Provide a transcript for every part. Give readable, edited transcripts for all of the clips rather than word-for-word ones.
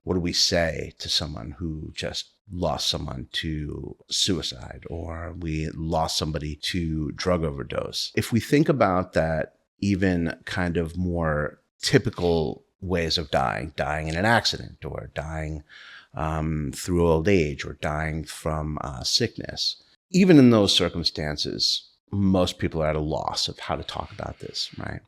What do we say to someone who just lost someone to suicide, or we lost somebody to drug overdose? If we think about that, even kind of more typical ways of dying in an accident, or dying through old age, or dying from sickness, even in those circumstances, most people are at a loss of how to talk about this, right?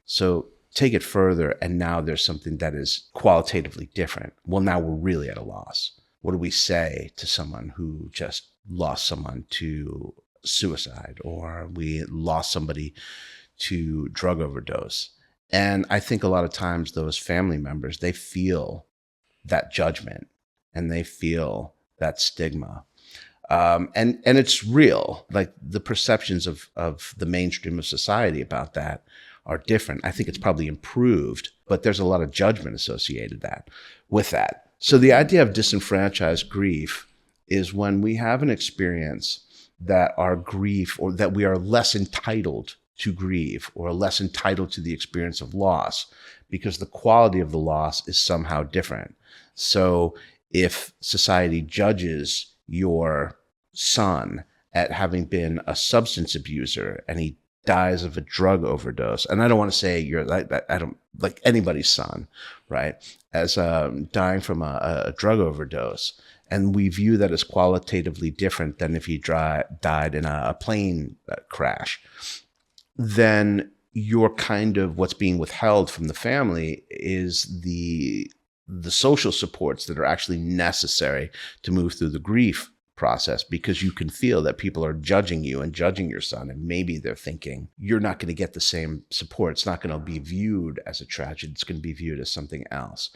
So take it further, and now there's something that is qualitatively different. Well, now we're really at a loss. What do we say to someone who just lost someone to suicide, or we lost somebody to drug overdose? And I think a lot of times those family members, they feel that judgment and they feel that stigma. And it's real. Like, the perceptions of the mainstream of society about that are different. I think it's probably improved, but there's a lot of judgment associated with that. So the idea of disenfranchised grief is when we have an experience that our grief, or that we are less entitled to grieve, or less entitled to the experience of loss, because the quality of the loss is somehow different. So if society judges your son at having been a substance abuser and he dies of a drug overdose, and I don't want to say I don't like anybody's son, right, as dying from a drug overdose, and we view that as qualitatively different than if he died in a plane crash, then you're kind of, what's being withheld from the family is the social supports that are actually necessary to move through the grief process, because you can feel that people are judging you and judging your son, and maybe they're thinking you're not going to get the same support. It's not going to be viewed as a tragedy. It's going to be viewed as something else.